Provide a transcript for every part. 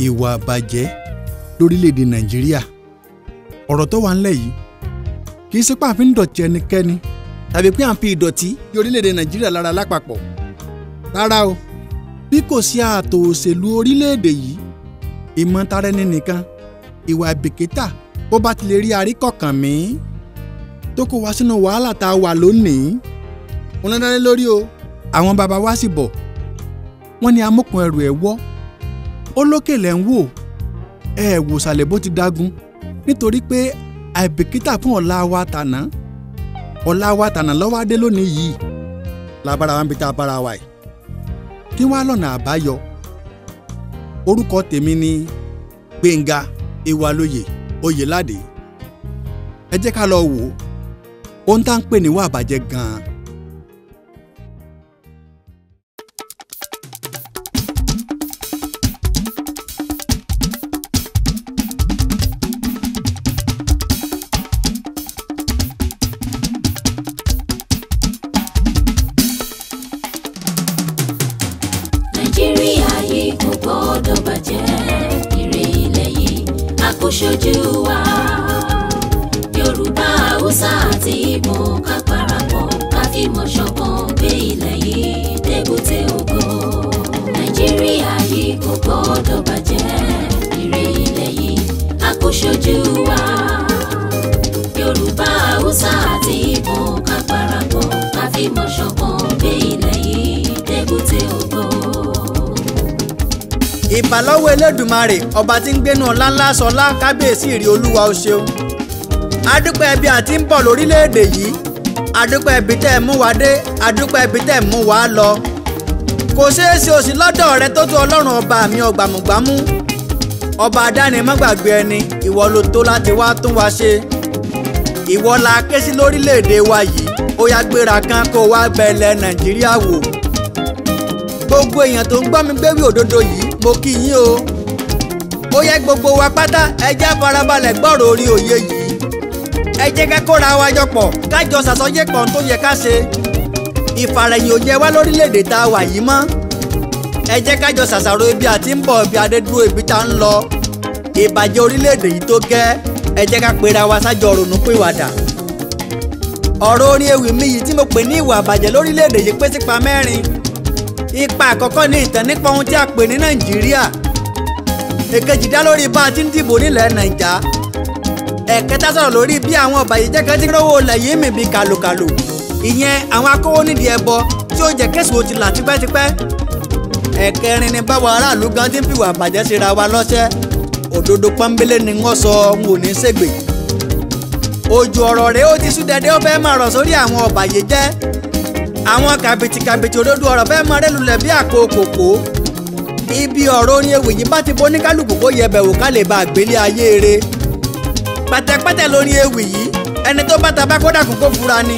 ìwà àbàjẹ́ lórílẹ̀‐èdè Nàìjíríà. ọ̀rọ̀ tó wà ńlẹ̀ yìí kì í ṣe pé à ń fi dọ̀tí ẹnikẹ́ni tàbí pé à ń fi ìdọ̀tí ní orílẹ̀‐èdè Nàìjíríà lára lápapọ̀. rárá o, bí kò sí ààtò òṣèlú orílẹ̀‐èdè yìí, ìmọ̀tara ẹni nìkan, ìwà ìbìkítà bó bá ti lè rí àríkọ̀kàn mí tó kó wa sínú wàhálà tá a wà lónìí. wọn lọ dálé lórí o. àwọn bàbá wa sì bọ̀ wọ́n ní amókun ẹrù ẹ̀ wọ́, ó lókè lẹ́ ń wò ẹ wò sàlẹ̀ bó ti dágun, nítorí pé àìbìkítà fún ọ̀la wa tàná lọ́wọ́ adé lónìí yìí lábára wa ń bi tá a bára wa yìí. kí wàá lọ́nà àbáyọ? orúkọ tèmi ni Gbénga Ewalóye Oyèládé. ẹ jẹ́ ká lọ wò ó ohun tá à ń pè ní ìwà àbàjẹ́ gan-an. Nàìjíríà yìí kò gbọ́dọ̀ bàjẹ́, ire ilẹ̀ yìí a kò ṣojú wa. Yorùbá, Haúsá àti Ìgbò ká parapọ̀ ká fìmọ̀ ṣọ̀kan gbé ilẹ̀ yìí débùté ògo. Nàìjíríà yìí kò gbọ́dọ̀ bàjẹ́, ire ilẹ̀ yìí a kò ṣojú wa. Yorùbá, Haúsá àti Ìgbò ká parapọ̀ ká fìmọ̀ ṣọ̀kan gbé ilẹ̀ yìí débùté ògo. ìbà lọ́wọ́ Elédùmarè ọba tí ń gbénu ọlá ńlá sọlá, kábíyèsí ìrì olúwa o ṣeun. adúpẹ́ ibi àti ń bọ̀ lórílẹ̀‐èdè yìí, adúpẹ́ ibi tẹ́ ẹ mú wa dé, adúpẹ́ ibi tẹ́ ẹ mú wa lọ. kò ṣeé ṣe òsì lọ́dọ̀ rẹ tó tó Ọlọ́run ọba mi ọgbàmùgbàmù, ọba adánimọ́gbàgbé ẹni, ìwọ ló tó láti wá tún wa ṣe. ìwọ la ké sí lórílẹ̀‐èdè wa yìí, ó yá gbéra kan kó wá bẹ̀lẹ̀ Nàìjíríà wò. gbogbo èèyàn tó ń gbọ́ mi gbéwì òdodo yìí, mo kí yín o. ó yẹ gbogbo wa pátá ẹ jẹ́ farabalẹ̀ gbọ́rọ̀ orí òye yìí. ẹ jẹ́ ká kóra wa jọ pọ̀ kájọ ṣàsọyé pọ̀ tó yẹ ká ṣe. ìfàrẹ̀yìn ò yẹ wá lórílẹ̀‐èdè tá a wà yìí mọ́. ẹ jẹ́ kájọ ṣàṣàrò ibi àti ń bọ̀, ibi adédúró, ibi tá ń lọ. ìbàjẹ́ orílẹ̀‐èdè yìí tó gẹ́, ẹ jẹ́ ká pera wa sájọ ronú pìwàdà. ọ̀rọ̀ orin ewì mi yìí tí mo pè ní ìwà àbàjẹ́ lórílẹ̀‐èdè yìí pín sípa mẹ́rin. ipa àkọ́kọ́ ní ìtàn nípa ohun tí a pè ní Nàìjíríà. èkejì dá lórí bá a ti ń dìbò nílẹ̀ Nàìjà. ẹ̀kẹta sọ̀rọ̀ lórí bí àwọn ọ̀bàyéjẹ́ kan ti rówó ilẹ̀ yìí mì bí kàlòkàlò. ìyẹn àwọn akówó nídìí ẹbọ tí ó jẹ́ kẹ́sùn ó ti là tipẹ́tipẹ́. ẹ̀kẹrin ni báwo aráàlú gan ti ń fìwà àbàjẹ́ síra wa lọ́sẹ̀. òdodo pọ́nbélé ni wọ́n sọ wọn ò ní ṣègbè. òjò ọ̀rọ̀ rẹ̀ ó ti sú dẹ́dẹ́, ó fẹ́ máa rọ̀ sórí àwọn ọ̀bàyéjẹ́. àwọn kàbìtìkàbìtì òdodo ọ̀rọ̀ fẹ́ máa rẹ́lulẹ̀ bí àpò kòkó. ibi ọ̀rọ̀ orin ewì yìí bá ti bó ní kálukú kó yẹ bẹ̀wò ká lè bá àgbélé ayé rẹ̀. pẹ̀tẹ̀pẹ̀tẹ̀ lórin ewì yìí, ẹni tó bá tabá kó dàkún kó fura ni.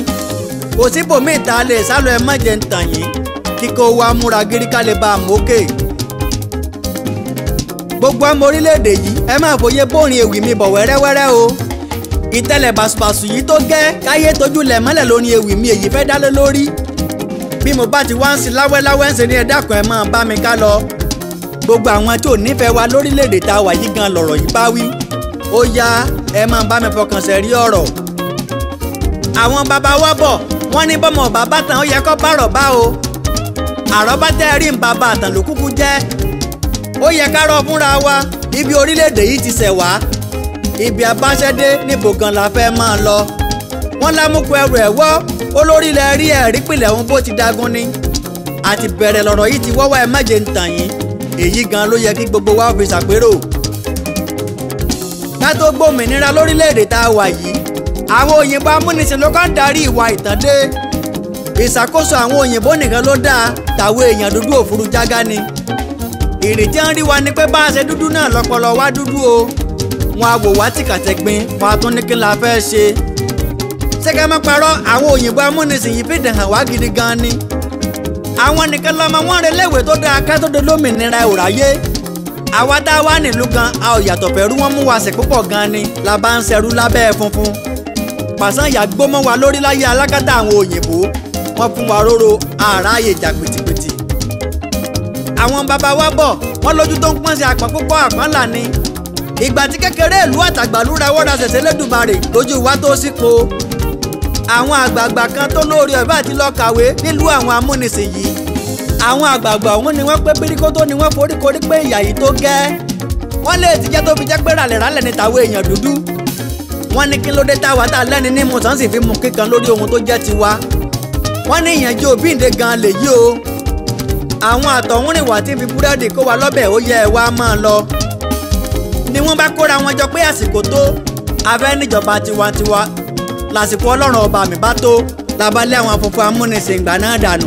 kò sí bòmíì tá a lè sálọ, ẹ má jẹ́ ń tàn yín, kíkó wa múra gírí ká lè bá a mókè. gbogbo ọmọ orílẹ̀-èdè yìí ẹ máa fòye bórin ewì mi bọ̀ wẹ́rẹ́wẹ́rẹ́ o. ìtẹ̀lẹ̀ bàṣubàṣu yìí tó gẹ́ káyé tójú lẹ̀ mọ́lẹ̀ lórin ewì mi èyí fẹ́ dálé lórí. bí mo bá ti wá ń sin láwẹ́láwẹ́ ń ṣe ní ẹ dákun ẹ máa bá mi ká lọ. gbogbo àwọn tí ò nífẹ̀ẹ́ wa lórílẹ̀‐èdè tá a wà yìí gan lọ̀rọ̀ yìí bá wí. ó yá ẹ máa bá mi fọkàn ṣe rí ọ̀rọ̀. àwọn bàbá wa bọ̀ wọ́n ní bọ́mọ bàbá tán ó yẹ kó bárọ̀ bá o. àrọ́bá tẹ́ rí ń bàbá àtàn ló kúkú jẹ́. ó yẹ ká rọ fúnra wa ibi orílẹ̀‐èdè yìí ti ṣẹ̀ wá. ibi abáṣẹ́dé níbo gan la fẹ́ máa lọ. wọ́n lámúkú ẹrù ẹ̀ wọ́ olórí ilẹ̀ rí ẹ̀rí pìlẹ̀ ohun bó ti dagun ni. àti bẹ̀rẹ̀ lọ̀rọ̀ yìí ti wọ́wọ́ ẹ má jẹ́ ń tàn yín. èyí gan ló yẹ kí gbogbo wa fi ṣàpérò. ká tó gbòmìnira lórílẹ̀‐èdè tá a wà yìí, àwọn òyìnbó amúnisìn ló kàn darí ìwà ìtàndé. ìṣàkóso àwọn òyìnbó nìkan ló dáa, tàwọn èèyàn dúdú òfurú jágá ni. ìrètí ń rí wa ni pé bá a ṣe dúdú náà lọ́pọlọ wa dúdú o. wọn á wò wá tìkàtẹ́gbin, wọn á tún ní kí la fẹ́ ṣe. ṣẹ́gẹ́ má parọ́, àwọn òyìnbó amúnisìn yìí fìdí hàn wá gidi gan ni. àwọn nìkan lọ́mọ wọn rẹ léwé tó dáa ká tó dolómìnira òráyé. àwa tá a wá nílùú gan a ò yàtọ̀ fẹ́rú, wọn mú wa ṣe púpọ̀ gan ni la bá ń ṣẹrú lábẹ́ funfun. pàṣán ìyá gbómọ wa lórí láyé alákàtà àwọn òyìnbó, wọn fún wa róró àráyè jà pìtìpìtì. àwọn bàbá wa bọ̀ wọ́n lójú tó ń pọ́n sí àpọ́n púpọ̀ àpọ́n là ni. ìgbà tí kékeré ìlú àtàgbàlú rawọ́ ra ṣẹ̀ṣẹ̀ lẹ́dùnmarè lójú wa tó sípò. àwọn àgbààgbà kan tó lórí ọ̀bẹ àti lọ kàwé nílùú àwọn amúnisìn yìí. àwọn àgbààgbà ọ̀hún ni wọ́n pé bíríkótó ni wọ́n foríkorí pé ìyà yìí tó gẹ́. wọ́n lè ti jẹ́ tó fi jẹ́ pé ràlẹ̀ràlẹ̀ ni tàwọn èèyàn dúdú. wọ́n ní kí ló dé táwa tá lẹ́ni ní mùsàn sì fi mú kíkan lórí ohun tó jẹ́ tiwa. wọ́n ní ìyànjú òbíǹde gan lèyí o. àwọn àtọ̀húnrìnwá tí ń fi búrẹ́dì kó wa lọ́bẹ̀ ó yẹ ẹ wá máa lọ. ni wọ́n bá kóra wọn jọ pé àsìkò tó afẹ́ níjọba tiwantiwa lásìkò ọlọ́run ọba mi bá tó labalẹ̀ àwọn funfun amúnisìn ìgbà náà dànù.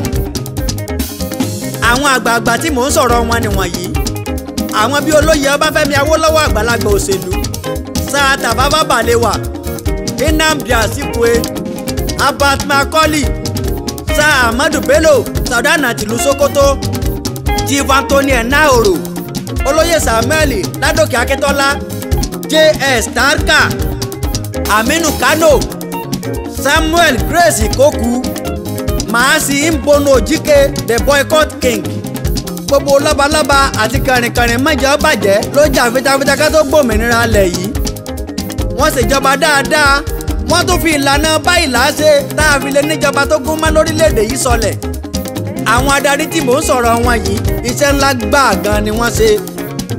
àwọn àgbààgbà tí mò ń sọ̀rọ̀ wọn nìwọ̀nyí. àwọn bíi olóyè Ọbáfẹ́mi Awólọ́wọ̀ àgbàlagbà òṣèlú, Sir Tafawa Balewa, Nnamdi Azikiwe, Abat Macaulay, Sir Ahmadu Bello Sardauna tìlú Sokoto, Chief Anthony Enahoro, olóyè Samuel Ládòkè Akíntọ́lá, J.S. Tarka, Aminu Kano, Samuel Grace Ikoku, Maasi Mbono Ojike the boycott king. gbogbo lọ́balọ́ba àti kàrìnkàrìn mọ́jọ́ bàjẹ́ ló jà fitafita ká tó gbòmìnira lẹ̀ yìí. wọ́n ṣèjọba dáadáa, wọ́n tún fi ìlànà báyìí láṣẹ tá a fi lè níjọba tó gún mọ́ lórílẹ̀‐èdè yìí sọlẹ̀. àwọn adarí tí mò ń sọ̀rọ̀ wọn yìí iṣẹ́ ńlá gbáà gan ni wọ́n ṣe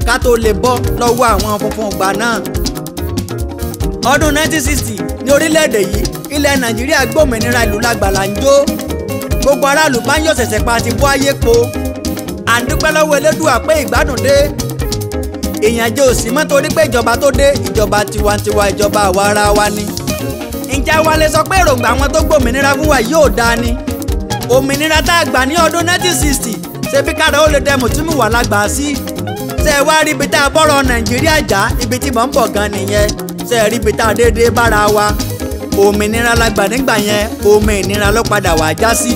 ká tó lè bọ́ lọ́wọ́ àwọn funfun ìgbà náà. ọdún 1960 ní orílẹ̀‐èdè yìí ilẹ̀ Nàìjíríà gbòmìnira ìlú lágbàlá ń jó. gbogbo aráàlú bá ń yọ̀ ṣẹ̀ṣẹ̀ pa àti bọ́ ayé po. à ń dúpẹ́ lọ́wọ́ Elédùà pé ìgbádùn dé. ìyànjẹ òsì mọ́ torí pé ìjọba tó dé ìjọba tiwantiwa ìjọba àwa ara wa ni. ǹjẹ́ wa lè sọ pé èròǹgbà àwọn tó gbòmìnira fún wa yóò dáa ni. òmìnira tá a gbà ní ọdún 1960 ṣe bí kára ó lè dẹ mùtúmù wà lágbàá sí. ṣe wá rí ibi tá a bọ́rọ̀ Nàìjíríà já ibi tí mò ń bọ̀ gan nìyẹn. ṣe rí ibi tá a déédéé bára wa. òmìnira la gbà nígbà yẹn òmìnira ló padà wá já sí.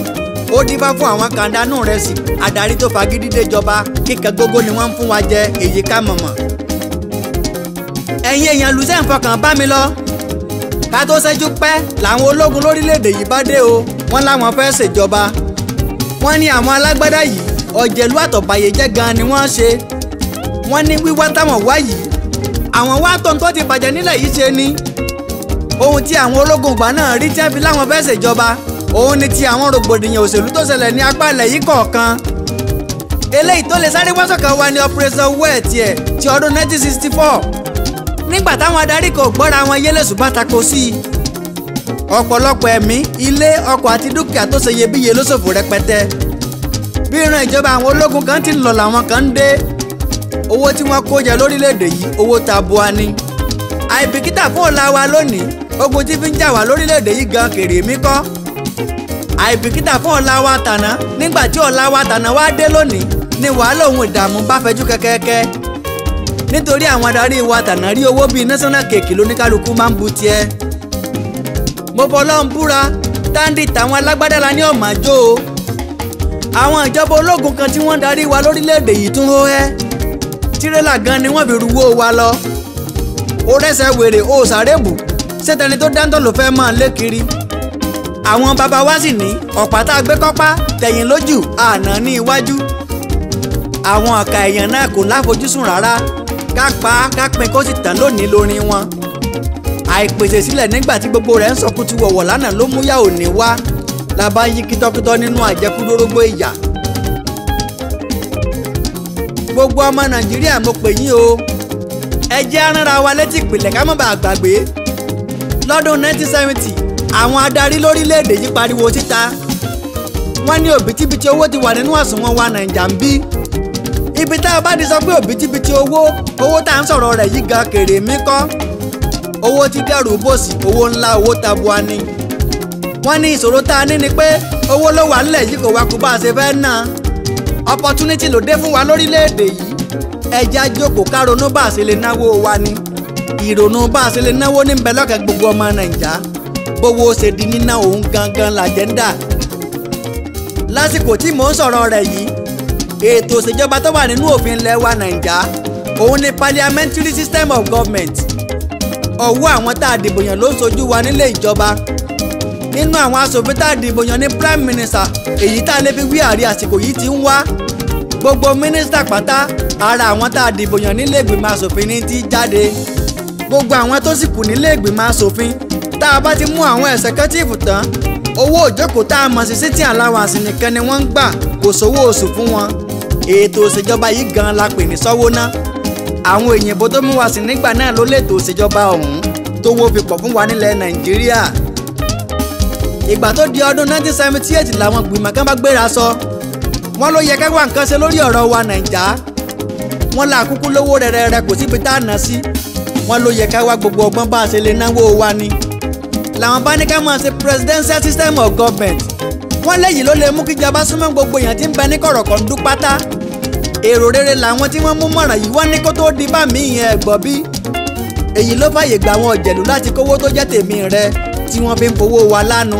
ó dífá fún àwọn kàńdánù rẹ̀ sí adarí tó fagídí déjọba kíkẹ́ gógó ni wọ́n ń fún wa jẹ èyí ká mọ̀mọ́. ẹ̀yin èèyàn lùsẹ̀ ń fọkàn bá mi lọ. ká tó ṣẹ́jú pẹ́ làwọn ológun lórílẹ̀‐èdè yìí bá dé o wọ́n láwọn fẹ́ ṣèjọba. wọ́n ní àwọn alágbádá yìí ọ̀jẹ̀lú àtọ̀bàyéjẹ́ gan ni wọ́n ṣe. wọ́n ní wíwá táwọn wá yìí àwọn wá tó ń tó ti bàjẹ́ nílẹ̀ yìí ṣe ni. ohun tí àwọn ológun ìgbà náà rí tí wọ́n fi láwọn fẹ́ ṣèjọba òun ni ti àwọn rògbòdìyàn òṣèlú tó ṣẹlẹ̀ ní apá ilẹ̀ yìí kọ̀ọ̀kan. eléyìí tó lè sáré wọ́sọ̀kan wa ní operation well tiẹ̀ ti ọdún 1964. nígbà táwọn adarí kò gbọ́ra wọn yé lẹ́sùn bá tako sí i. ọ̀pọ̀lọpọ̀ ẹ̀mí ilé ọkọ̀ àti dúkìá tó ṣe iyebíye ló ṣòfò rẹpẹtẹ. bí ìran ìjọba àwọn ológun kan ti ń lọ làwọn kan ń dé. owó tí wọ́n kó jẹ lórílẹ̀‐èdè yìí owó tabua ni. àìbìkítà fún ọ̀la wa lónìí ogun tí fi ń jà wá lórílẹ̀‐èdè yìí gan kèrè mí kọ́. àìbìkítà fún ọ̀la wa tàná nígbà tí ọ̀la wa tàná wá dé lónìí ni wàhálà ohun ìdààmú bá fẹjú kẹ́kẹ́kẹ́. nítorí àwọn adarí wa tàná rí owó bíi national cake lóníkálukú máa ń bu tiẹ̀. mo fọlọ́ ń búra táǹdì táwọn alágbádá la ní ọ̀mà jó o. àwọn ìjọba ológun kan tí wọ́n darí wa lórílẹ̀‐èdè yìí tún hó ẹ́. tírélà gan ni wọ́n fi ruwó wa lọ. ó rẹ́sẹ̀ wèrè ó sàrébù ṣètẹni tó dáńtọ́ ló fẹ́ máa lé kiri. àwọn baba wa sì ní ọ̀pá tá a gbé kọ́pá tẹ̀yìn lójú àná ní iwájú. àwọn ọ̀ka èèyàn náà kò láfojúsùn rárá ká pa á ká pin kó sì tán lónìí lórin wọn. àìpèsè sílẹ̀ nígbà tí gbogbo rẹ̀ ń sọ kùtù wọ̀wọ̀ lánàá ló mú yà òní wá la bá yí kítọ́kítọ́ nínú àjẹkúdórógbó ìyà. gbogbo ọmọ Nàìjíríà mo pè yín o ẹ jẹ́ aránra wa létí ìpìlẹ̀ ká má bàa gbàgbé. lọ́dún 1970 àwọn adarí lórílẹ̀‐èdè yìí pariwo síta. wọ́n ní òbítíbitì owó ti wà nínú àsùnwọ̀n wa Nàìjà ń bí. ibi tá a bá ti sọ pé òbítíbitì owó tá à ń sọ̀rọ̀ rẹ̀ yìí gan kèrè mí kọ́. owó ti dẹrù bòsì owó ńlá owó tabua ni. wọ́n ní ìṣòro tá a ní ni pé owó ló wà nílẹ̀ yìí kò wá kú bá a ṣe fẹ́ ná. opportunity ló dé fún wa lórílẹ̀‐èdè yìí. ẹ jẹ́ á jókòó ká ronú bá a ṣe lè náwó wa ni. ìrònú bá a ṣe lè náwó ní bẹ́ẹ̀ lọ́kàn gbogbo ọmọ Nàìjà. bówó ṣe di níná òun gangan làjẹ́ndà. lásìkò tí mò ń sọ̀rọ̀ rẹ̀ yìí ètò ìṣèjọba tó wà nínú òfin ilẹ̀ wa Nàìjà òun ni parliamentary system of government. ọ̀wọ́ àwọn tá a dìbò yàn ló ń ṣojú wa nílé ìjọba. nínú àwọn aṣòfin tá a dìbò yàn ní prime minister èyí tá a lè fi wí àrí àsìkò yìí ti ń wá. gbogbo mínísítà pátá ara àwọn tá a dìbò yàn nílé ìgbìmọ̀ asòfin ní ti jáde. Gbogbo àwọn tó sì kù nílé ìgbìmọ̀ asòfin tá a bá ti mú àwọn ẹ̀sẹ̀kẹ́tìfù tán owó òjókòó tá a mọ̀ sí sitting allowance nìkan ni wọ́n ń gbà kò sówó oṣù fún wọn. Ètò ìṣèjọba yìí gan la pè ní sọ́wọ́ ná. Àwọn òyìnbó tó mú wa sí nígbà náà ló lètò ìṣèjọba ọ̀hún tó wó fi pọ̀ fún wa nílẹ̀ Nàìjíríà. Ìgbà tó di ọdún 1978 làwọn gbìmọ̀ kan bá gbéra sọ wọ́n ló yẹ ká wá nǹkan ṣe lórí ọ̀rọ̀ wa Nàìjà. Wọ́n là kúkú lówó rẹ̀rẹ̀rẹ̀ kò síbi tá a ná sí. Wọ́n ló yẹ ká wá gbogbo ọgbọ́n bá a ṣe lè náwó wa ni. Làwọn bá ní ká máa ṣe presidential system of government. Wọ́n léyìí ló lè mú kíjọba súnmọ́ gbogbo èèyàn tí ń bẹ ní kọ̀rọ̀kọ̀ndú pátá. Èrò rere làwọn tí wọ́n mú mọ̀ràn yìí wọ́n ní kó tó di bá mi ìyẹn ẹ̀gbọ́n bí. Èyí ló fàyè gba àwọn ọ̀jẹ̀lú láti kówó tó jẹ́ tèmi rẹ tí wọ́n fi ń fowó wa lánu.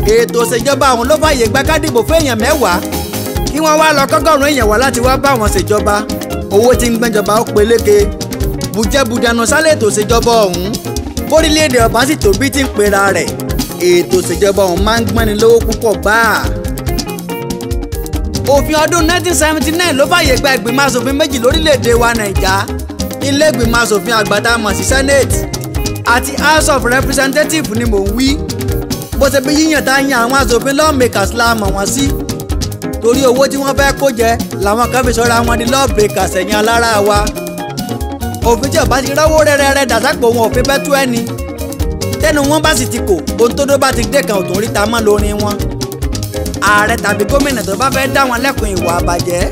Ètò ìṣèjọba ọ̀hún ló fàyè gba ká dìbò fún èèyàn 10 kí wọ́n wá lọ kọ́gọ́rùn-ún èèyàn wá láti wá bá wọn ṣèjọba. Owó tí ń gbẹ́jọba ó peléke. Bùjẹ́bùdànù sálẹ̀ ètò ìṣèjọba ọ̀hún. Bórílẹ̀-èdè ọba sì tó bí tí ń pera rẹ̀. Ètò ìṣèjọba ọ̀hún máa ń gbọ́ni lówó púpọ̀ gbáà. Òfin ọdún 1979 ló fàyè gba ìgbìmọ̀ asòfin méjì lórílẹ̀-èdè wa Nàìjà. Ilé ìgbìmọ̀ asòfin àgbà tá a mọ̀ sí Senate àti House of Representatives ni mò ń wí. Bó ṣe bí yíyàn tá a yan àwọn asòfin lawmakers la mọ̀ wọ́n sí. Torí owó tí wọ́n fẹ́ kó jẹ làwọn kan fi sọ́ra wọn di lawbreakers ẹ̀yìn alára wa. Òfin tí ọba ti rọ́wọ́ rẹ́rẹ́rẹ́ dàsápò wọn òfin bẹ́ẹ̀ tú ẹni. Tẹ́nu wọn bá sì ti kò ohun tó dó bá ti dé kan òtún ríta mọ́ lórin wọn. Ààrẹ tàbí gómìnà tó bá fẹ́ dá wọn lẹ́kùn ìwà àbàjẹ́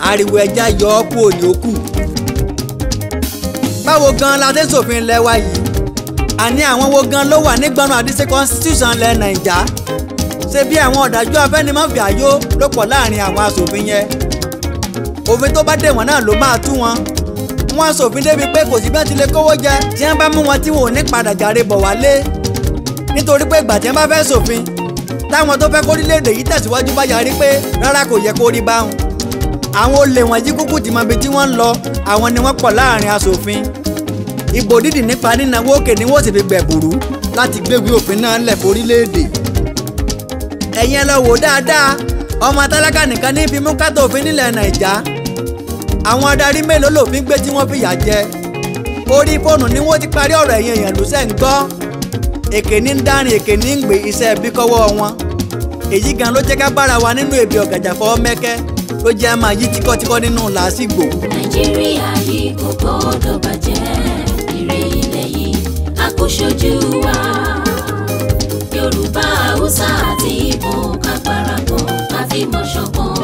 ariwo ẹja yọ ọ́ kú òní òkú. Báwo gan la ṣe ṣòfin ilẹ̀ wa yìí? Àní àwọn wo gan ló wà nígbọnú àdìsí constitution ilẹ̀ Nàìjà? Ṣé bí àwọn ọ̀dájú afẹ́nimọ́fì àyó ló pọ̀ láàrin àwọn aṣòfin yẹn? Òfin tó bá dé wọn náà ló máa tú wọn. Wọ́n aṣòfin débi pé kò sí bí wọ́n ti lè kówó jẹ tí wọ́n bá mú wọn tí wọn ò ní padà jàre bọ̀ wálé. Nítorí pé ìgbà tí wọ́n bá fẹ́ ṣòfin táwọn tó fẹ́ kórílẹ̀-èdè yìí tẹ̀síwájú bá yarí pé rárá kò yẹ kó rí báwọn. Àwọn olè wọ̀nyí kúkú ti mọ ibi tí wọ́n ń lọ àwọn ni wọ́n pọ̀ láàrin aṣòfin. Ìbò dídì nípa nínáwó òkè ni wọ́n sì fi gbẹ̀bùrú láti gbégbé òfin náà lẹ̀ forílẹ̀-èdè. Ẹ̀yin ẹ lọ wò dáadáa ọmọ tálákà nìkan ní fi mú kátó òfin nílẹ̀ Nàìjà. Àwọn adarí mélòó lòfin gbé tí wọ́n fìyà jẹ. Orí fóònù ni wọ́n ti parí ọ̀rọ̀ ẹ̀yìn èèyàn ló sẹ́ ń gbọ́. Èké ní ń dárin èké ní ń gbé iṣẹ́ bí kọ́wọ́ wọn. Èyí gan ló jẹ́ ká bára wa nínú ebi ọ̀gàjà fọwọ́ mẹ́kẹ́ ló jẹ́ máa yí tíkọ́tíkọ́ nínú làásìgbò. Nàìjíríà yìí kò gbọ́dọ̀ bàjẹ́ ire ilẹ̀ yìí a kò ṣojú wa. Yorùbá Haúsá àti Ìgbò ká parapọ̀ ká fìmọ̀ ṣọ̀kan.